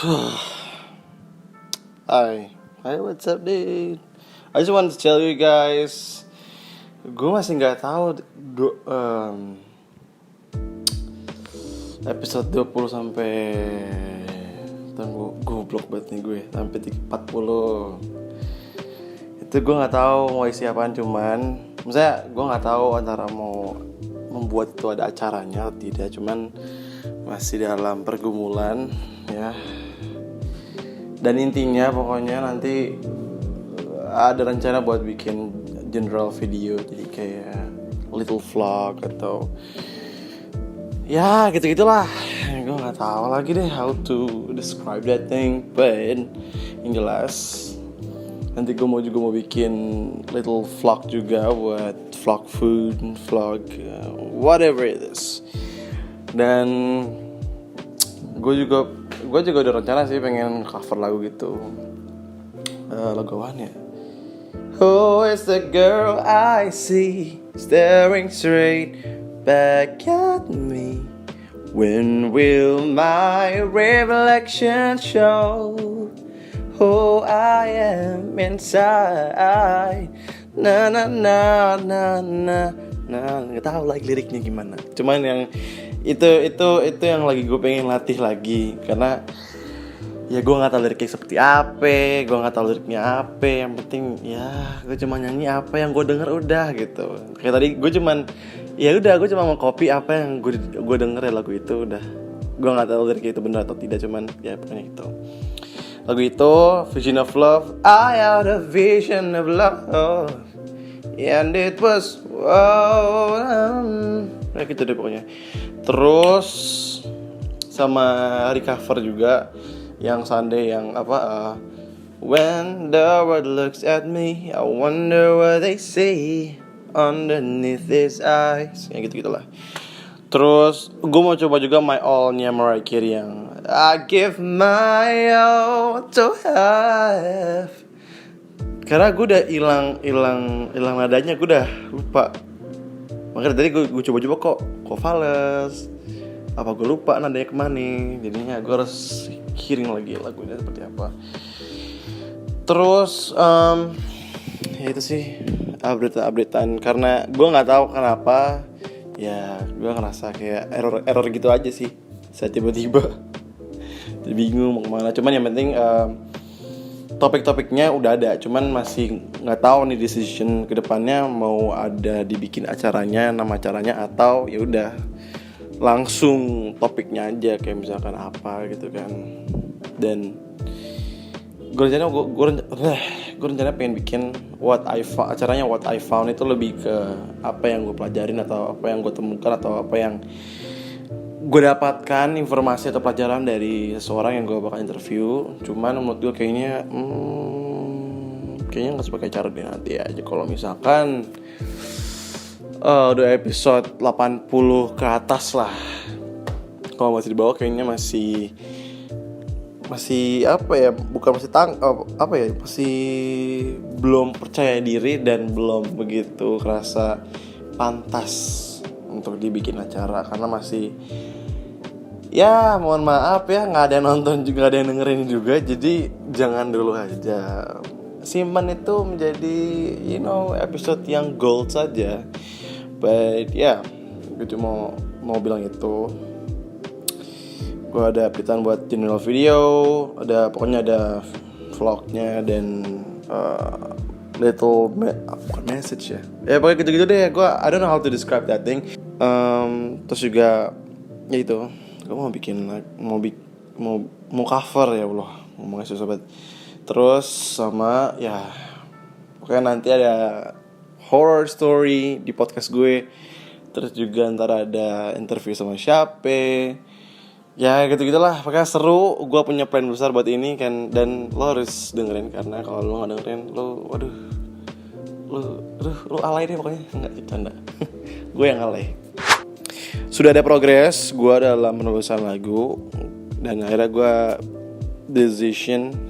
Hi, what's up, dude? I just want to tell you guys, gue masih nggak tahu episode 20 sampai tunggu goblok banget nih gue sampai 40. Itu gue nggak tahu mau isi apaan, cuman misalnya gue nggak tahu antara mau membuat itu ada acaranya atau tidak, cuman masih dalam pergumulan ya. Dan intinya pokoknya nanti ada rencana buat bikin general video, jadi kayak little vlog atau ya gitu-gitulah. Gue nggak tahu lagi deh how to describe that thing, but yang jelas nanti gue mau bikin little vlog juga buat vlog food, vlog whatever it is. Dan gue juga udah rencana sih pengen cover lagu gitu. Lagu apaan ya? Who is the girl I see staring straight back at me? When will my reflection show who I am inside? Na na na na na na. Nggak tahu lagi liriknya gimana. Cuman yang itu yang lagi gue pengen latih lagi, karena ya gue nggak tahu liriknya seperti apa, gue nggak tahu liriknya apa. Yang penting ya gue cuma nyanyi apa yang gue denger udah gitu. Kayak tadi gue cuma mau copy apa yang gue denger ya lagu itu udah. Gue nggak tahu liriknya itu benar atau tidak, cuman ya pokoknya itu. Lagu itu Vision of Love, I had a vision of love, and it was nah gitu deh pokoknya. Terus sama Recover juga yang Sunday yang when the world looks at me, I wonder what they see underneath his eyes, yang gitu-gitulah. Terus gue mau coba juga My All-nya Mariah Carey yang I give my all to have. Karena gue udah hilang nadanya, gue udah lupa. Makanya tadi gue coba kok fales. Apa gue lupa nadanya kemana. Jadinya gue harus hearing lagi lagunya seperti apa. Terus ya itu sih updatean. Karena gue gak tahu kenapa, ya gue ngerasa kayak error gitu aja sih. Saya tiba-tiba jadi bingung mau kemana. Cuman yang penting topik-topiknya udah ada, cuman masih nggak tahu nih decision kedepannya mau ada dibikin acaranya, nama acaranya, atau ya udah langsung topiknya aja kayak misalkan apa gitu kan. Dan gue rencana pengen bikin acaranya What I Found itu lebih ke apa yang gue pelajarin atau apa yang gue temukan atau apa yang gue dapatkan informasi atau pelajaran dari seseorang yang gue bakal interview. Cuman menurut gue kayaknya nggak sebagai cara deh, nanti aja kalau misalkan udah episode 80 ke atas lah. Kalau masih di bawah kayaknya masih masih belum percaya diri dan belum begitu kerasa pantas untuk dibikin acara, karena masih, ya mohon maaf ya, nggak ada yang nonton juga, nggak ada yang dengerin juga. Jadi jangan dulu aja, simpan itu menjadi episode yang gold saja. But ya, gue cuma mau bilang itu. Gue ada updatean buat general video, pokoknya ada vlognya dan bukan message ya pokoknya gitu-gitu deh. I don't know how to describe that thing. Terus juga ya itu, gue mau bikin mau cover, ya Allah ngomongnya susah banget. Terus sama ya pokoknya nanti ada horror story di podcast gue. Terus juga ntar ada interview sama siapa, ya gitu-gitulah. Pokoknya seru. Gue punya plan besar buat ini kan, dan lo harus dengerin, karena kalau lo nggak dengerin lo alay deh pokoknya. Nggak bercanda. Gue yang alay. Sudah ada progres gue dalam penulisan lagu, dan akhirnya gue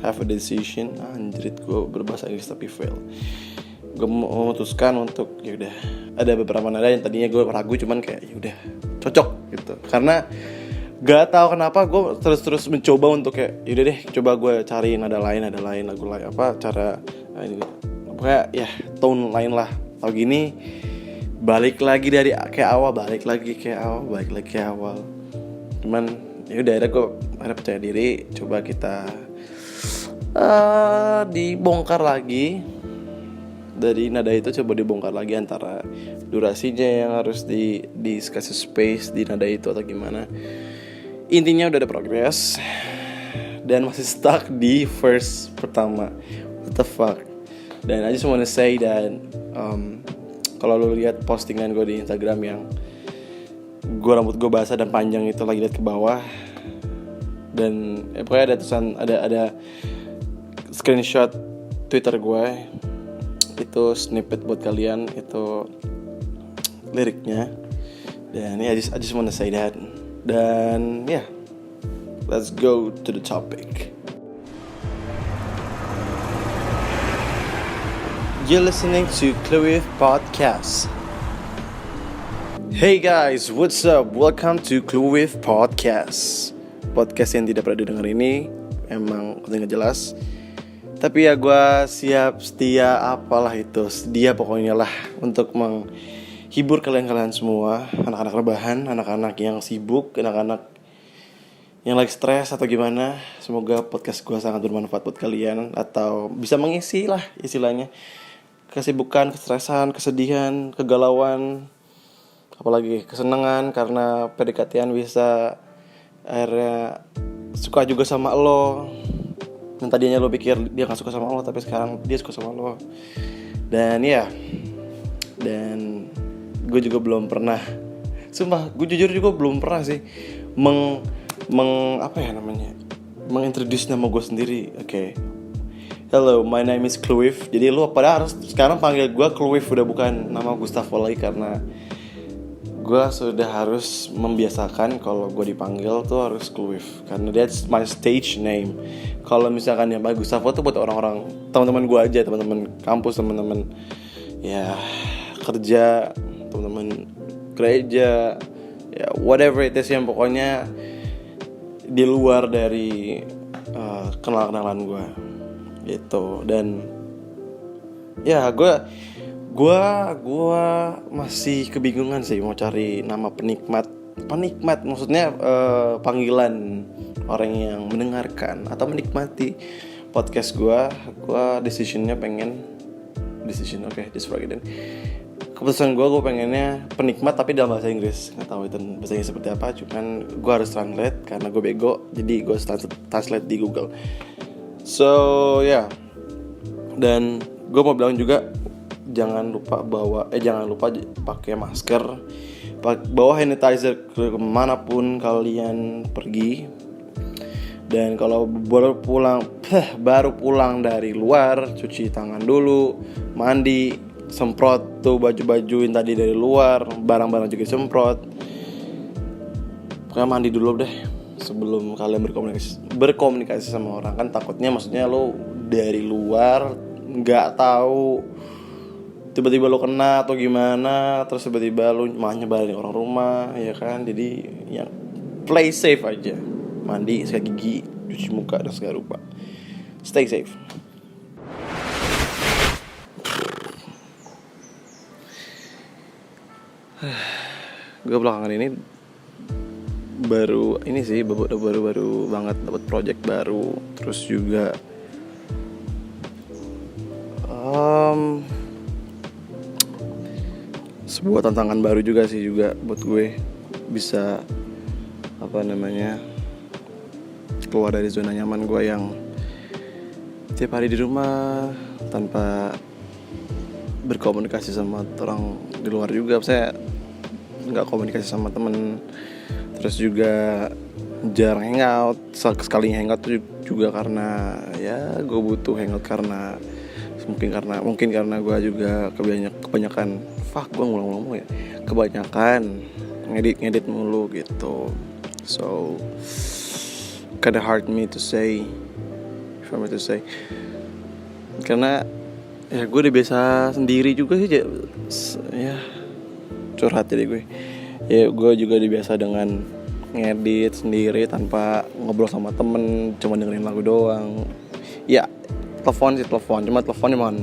have a decision. Anjrit, gue berbahasa Inggris tapi fail. Gue memutuskan untuk ya udah, ada beberapa nada yang tadinya gue ragu, cuman kayak ya udah cocok gitu. Karena Gak tahu kenapa gue terus mencoba untuk kayak yaudah deh coba gue cari nada lain lagu lain apa cara ini pokoknya ya tone lain lah. Tau gini balik lagi kayak awal. Cuman ya udah gue ada percaya diri, coba kita dibongkar lagi dari nada itu, coba dibongkar lagi antara durasinya yang harus dikasih space di nada itu atau gimana. Intinya udah ada progress dan masih stuck di verse pertama. What the fuck. Dan I just wanna say dan kalau lu lihat postingan gue di Instagram yang rambut gue basah dan panjang itu lagi lihat ke bawah, dan pokoknya ada tulisan ada screenshot Twitter gue, itu snippet buat kalian, itu liriknya. Dan ya I just wanna say that. Dan ya, let's go to the topic. You're listening to Clue With Podcast. Hey guys, what's up? Welcome to Clue With Podcast. Podcast yang tidak pernah didengar ini emang tidak jelas, tapi ya gue siap setia apalah itu, sedia pokoknya lah untuk menghibur kalian semua, anak-anak rebahan, anak-anak yang sibuk, anak-anak yang lagi stres atau gimana. Semoga podcast gue sangat bermanfaat buat kalian, atau bisa mengisi lah istilahnya kesibukan, kestresan, kesedihan, kegalauan, apalagi kesenangan karena PDKT-an bisa akhirnya suka juga sama lo. Dan tadinya lo pikir dia gak suka sama lo, tapi sekarang dia suka sama lo. Dan ya, dan gue juga belum pernah, sumpah gue jujur juga belum pernah sih mengintroduce nama gue sendiri. Oke. Hello, my name is Cluif. Jadi lo pada harus sekarang panggil gue Cluif, udah bukan nama Gustavo lagi, karena gue sudah harus membiasakan kalau gue dipanggil tuh harus Cluif, karena that's my stage name. Kalau misalkan yang Gustavo tuh buat orang-orang, teman-teman gue aja, teman-teman kampus, teman-teman ya kerja, teman-teman gereja, ya whatever it is, yang pokoknya di luar dari kenalan gue gitu. Dan ya gue masih kebingungan sih mau cari nama penikmat, maksudnya panggilan orang yang mendengarkan atau menikmati podcast gue. Keputusan gue pengennya penikmat tapi dalam bahasa Inggris. Nggak tahu itu bahasa Inggris seperti apa, cuman gue harus translate karena gue bego, jadi gue translate di Google. So ya, dan gue mau bilang juga jangan lupa pakai masker, bawa sanitizer kemanapun kalian pergi. Dan kalau baru pulang dari luar, cuci tangan dulu, mandi, semprot tuh baju-baju yang tadi dari luar, barang-barang juga semprot. Pokoknya mandi dulu deh sebelum kalian berkomunikasi sama orang. Kan takutnya, maksudnya lo dari luar nggak tahu, tiba-tiba lo kena atau gimana, terus tiba-tiba lo malah nyebarin orang rumah, ya kan. Jadi yang play safe aja, mandi, sikat gigi, cuci muka dan segala rupa. Stay safe. Gue belakangan ini baru banget dapat project baru, terus juga sebuah tantangan baru juga sih juga buat gue, bisa keluar dari zona nyaman gue yang tiap hari di rumah tanpa berkomunikasi sama orang di luar juga. Saya nggak komunikasi sama temen, terus juga jarang hangout. Sekalinya hangout tuh juga karena ya gue butuh hangout karena mungkin karena gue juga kebanyakan gue ngulang-ngulang ya, kebanyakan ngedit mulu gitu. So kinda hard for me to say karena ya gue udah biasa sendiri juga sih ya, curhat jadi gue juga udah biasa dengan ngedit sendiri tanpa ngobrol sama temen, cuma dengerin lagu doang. Ya telepon, cuma telepon cuman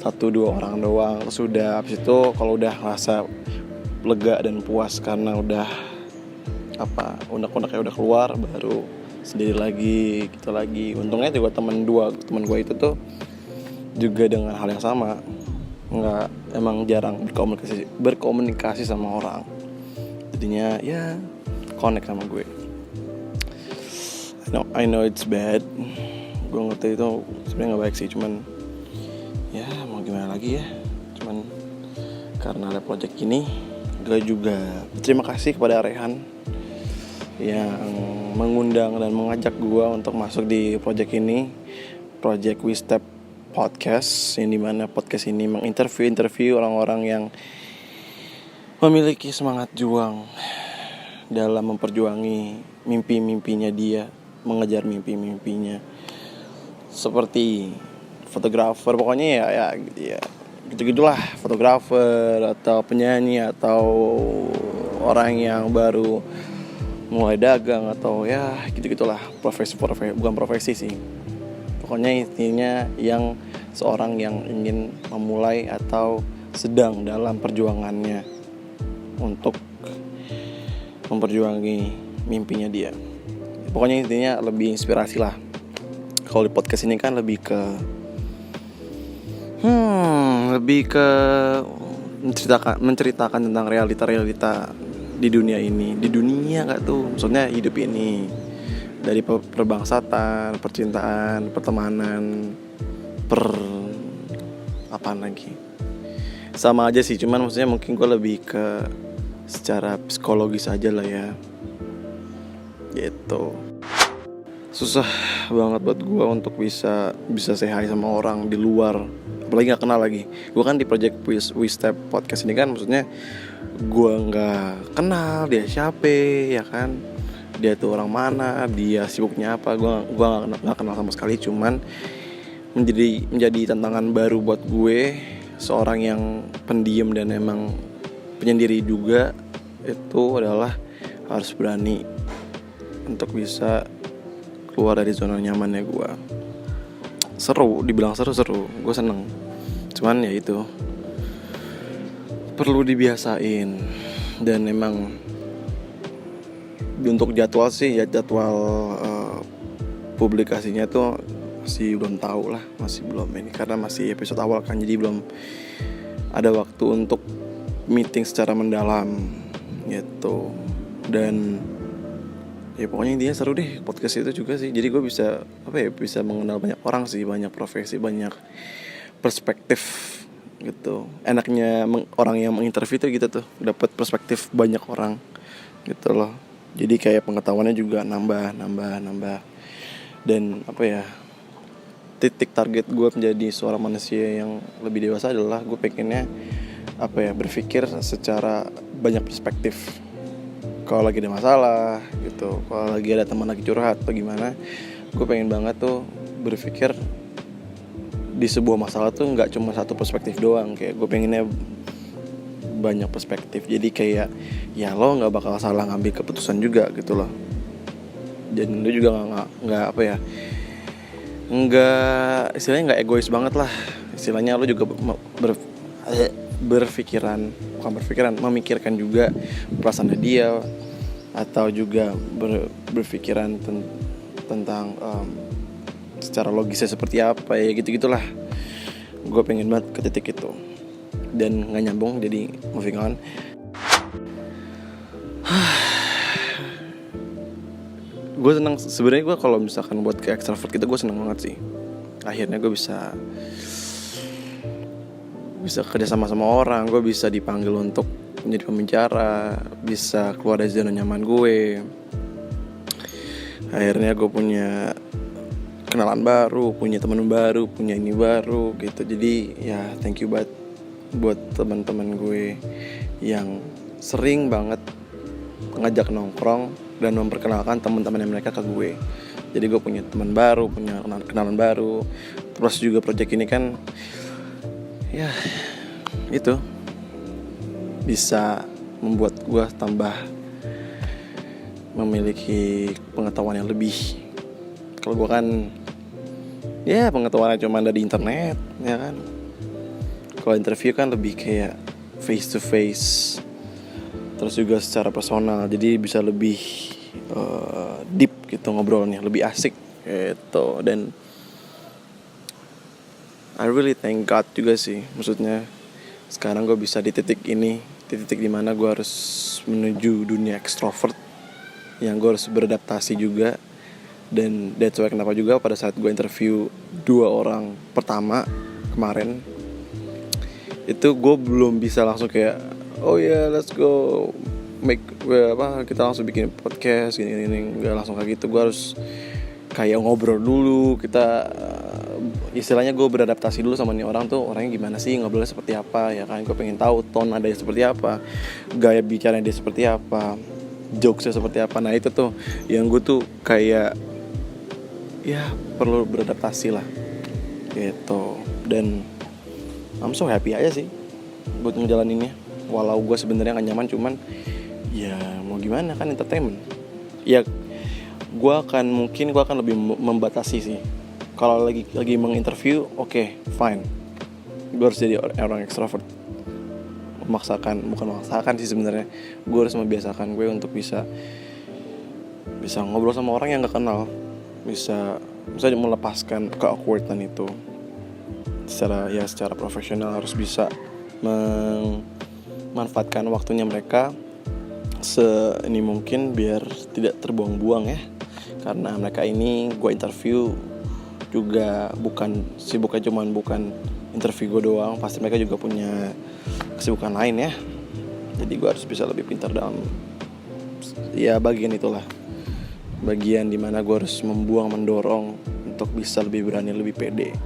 1-2 orang doang. Terus udah habis itu kalau udah ngerasa lega dan puas karena udah unek-uneknya udah keluar, baru sendiri lagi gitu lagi. Untungnya juga teman gue itu tuh juga dengan hal yang sama, emang jarang berkomunikasi sama orang, jadinya ya connect sama gue. I know it's bad, gue ngerti itu sebenarnya nggak baik sih, cuman ya mau gimana lagi ya. Cuman karena ada project ini, gue juga berterima kasih kepada Rehan yang mengundang dan mengajak gue untuk masuk di project ini, project We Step Podcast, yang dimana podcast ini menginterview orang-orang yang memiliki semangat juang dalam memperjuangi mimpi-mimpinya dia, mengejar mimpi-mimpinya. Seperti fotografer, pokoknya ya gitu-gitulah, fotografer atau penyanyi atau orang yang baru mulai dagang atau ya gitu-gitulah, bukan profesi sih. Pokoknya intinya yang seorang yang ingin memulai atau sedang dalam perjuangannya untuk memperjuangi mimpinya dia. Pokoknya intinya lebih inspirasi lah. Kalau di podcast ini kan lebih ke menceritakan tentang realita di dunia ini. Di dunia nggak tuh, maksudnya hidup ini, dari perbangsatan, percintaan, pertemanan, apaan lagi, sama aja sih. Cuman maksudnya mungkin gue lebih ke secara psikologis aja lah ya, gitu. Susah banget buat gue untuk bisa say hi sama orang di luar, apalagi nggak kenal lagi. Gue kan di project We Step Podcast ini kan, maksudnya gue nggak kenal dia siapa, ya kan, dia tuh orang mana, dia sibuknya apa, gue nggak kenal sama sekali. Cuman menjadi tantangan baru buat gue, seorang yang pendiam dan emang penyendiri juga, itu adalah harus berani untuk bisa keluar dari zona nyamannya gue. Dibilang seru, gue seneng. Cuman ya itu perlu dibiasain. Dan emang untuk jadwal publikasinya tuh masih belum tahu lah, masih belum ini, karena masih episode awal kan, jadi belum ada waktu untuk meeting secara mendalam gitu. Dan ya pokoknya intinya seru deh podcast itu juga sih. Jadi gue bisa bisa mengenal banyak orang sih, banyak profesi, banyak perspektif gitu. Enaknya orang yang menginterview tuh gitu tuh, dapat perspektif banyak orang gitu loh. Jadi kayak pengetahuannya juga nambah. Dan titik target gue menjadi seorang manusia yang lebih dewasa adalah gue pengennya berpikir secara banyak perspektif. Kalau lagi ada masalah gitu, kalau lagi ada teman lagi curhat atau gimana, gue pengen banget tuh berpikir di sebuah masalah tuh nggak cuma satu perspektif doang. Kayak gue pengennya banyak perspektif. Jadi kayak ya lo nggak bakal salah ngambil keputusan juga gitu loh. Dan lo juga istilahnya nggak egois banget lah. Istilahnya lo juga memikirkan juga perasaan dia, atau juga berpikiran tentang secara logisnya seperti apa ya, gitu-gitulah. Gue pengen banget ke titik itu. Dan nggak nyambung, jadi moving on. Gue seneng sebenarnya. Gue kalau misalkan buat ke extrovert gitu, gue seneng banget sih. Akhirnya gue bisa kerja sama orang, gue bisa dipanggil untuk menjadi pembicara, bisa keluar dari zona nyaman gue. Akhirnya gue punya kenalan baru, punya teman baru, punya ini baru gitu. Jadi ya thank you banget buat teman-teman gue yang sering banget ngajak nongkrong dan memperkenalkan teman-teman mereka ke gue. Jadi gue punya teman baru, punya kenalan baru. Terus juga project ini kan ya itu bisa membuat gue tambah memiliki pengetahuan yang lebih. Kalau gue kan ya pengetahuannya cuma dari internet, ya kan. Kalau interview kan lebih kayak face to face, terus juga secara personal, jadi bisa lebih deep gitu ngobrolnya, lebih asik gitu. Dan I really thank God juga sih, maksudnya sekarang gue bisa di titik ini, di titik dimana gue harus menuju dunia extrovert, yang gue harus beradaptasi juga. Dan that's why kenapa juga pada saat gue interview 2 orang pertama kemarin, itu gue belum bisa langsung kayak oh ya let's go kita langsung bikin podcast gini nggak langsung kayak gitu. Gue harus kayak ngobrol dulu, kita istilahnya gue beradaptasi dulu sama nih orang tuh, orangnya gimana sih, ngobrolnya seperti apa, ya kan. Gue pengen tahu tone nadanya seperti apa, gaya bicaranya dia seperti apa, jokesnya seperti apa. Nah itu tuh yang gue tuh kayak ya perlu beradaptasi lah gitu. Dan I'm so happy aja sih buat ngejalaninnya, walau gue sebenarnya gak nyaman, cuman ya mau gimana kan, entertainment. Ya gue akan lebih membatasi sih. Kalau lagi menginterview, oke, fine, gue harus jadi orang extrovert. Bukan memaksakan sih sebenarnya, gue harus membiasakan gue untuk bisa ngobrol sama orang yang gak kenal, bisa melepaskan ke-awkwardan itu secara profesional. Harus bisa memanfaatkan waktunya mereka ini mungkin biar tidak terbuang-buang ya. Karena mereka ini gue interview juga sibuknya cuman bukan interview gue doang, pasti mereka juga punya kesibukan lain ya. Jadi gue harus bisa lebih pintar dalam ya bagian itulah, bagian dimana gue harus mendorong untuk bisa lebih berani, lebih pede.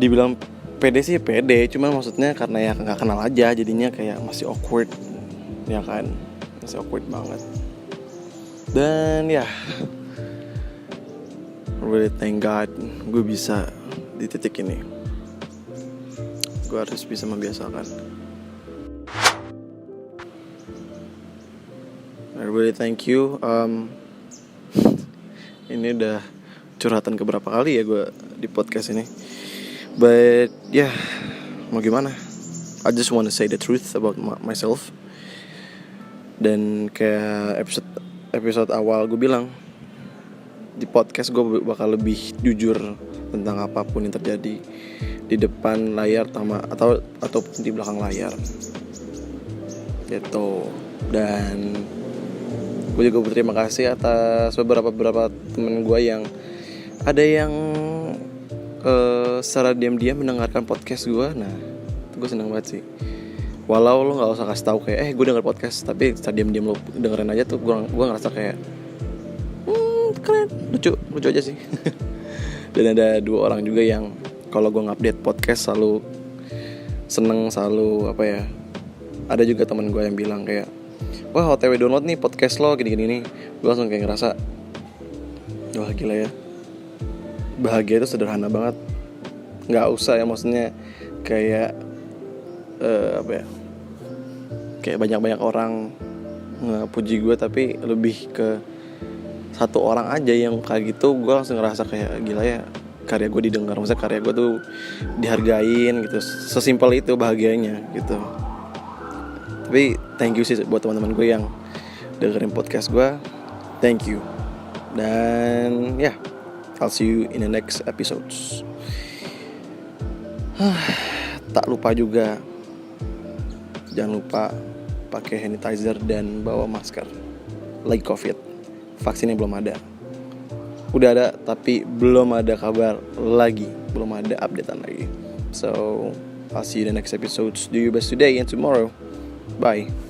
Dibilang pede sih pede, cuma maksudnya karena ya gak kenal aja, jadinya kayak masih awkward, ya kan, masih awkward banget. Dan ya really thank God gue bisa di titik ini. Gue harus bisa membiasakan. I really thank you. Ini udah curhatan keberapa kali ya gue di podcast ini. But yeah, mau gimana? I just want to say the truth about myself. Dan kayak episode awal gue bilang, di podcast gue bakal lebih jujur tentang apapun yang terjadi di depan layar atau di belakang layar gitu. Dan gue juga berterima kasih atas beberapa temen gue yang ada yang secara diam-diam mendengarkan podcast gue. Nah itu gue seneng banget sih. Walau lo nggak usah kasih tahu kayak gue denger podcast, tapi secara diam-diam lo dengerin aja tuh, gue ngerasa kayak keren, lucu aja sih. Dan ada 2 orang juga yang kalau gue ngupdate podcast selalu seneng, selalu apa ya. Ada juga teman gue yang bilang kayak, wah OTW download nih podcast lo gini-gini nih. Gue langsung kayak ngerasa, wah gila ya, bahagia itu sederhana banget. Nggak usah ya, maksudnya kayak apa ya, kayak banyak orang ngepuji gue, tapi lebih ke 1 orang aja yang kayak gitu. Gue langsung ngerasa kayak gila ya, karya gue didengar, maksudnya karya gue tuh dihargain gitu. Sesimpel itu bahagianya gitu. Tapi thank you sih buat teman-teman gue yang dengerin podcast gue. Thank you. Dan ya, I'll see you in the next episodes. Tak lupa juga, jangan lupa pakai hand sanitizer dan bawa masker. Lagi COVID, vaksinnya belum ada. Udah ada tapi belum ada kabar lagi, belum ada updatean lagi. So I'll see you in the next episodes. Do your best today and tomorrow. Bye.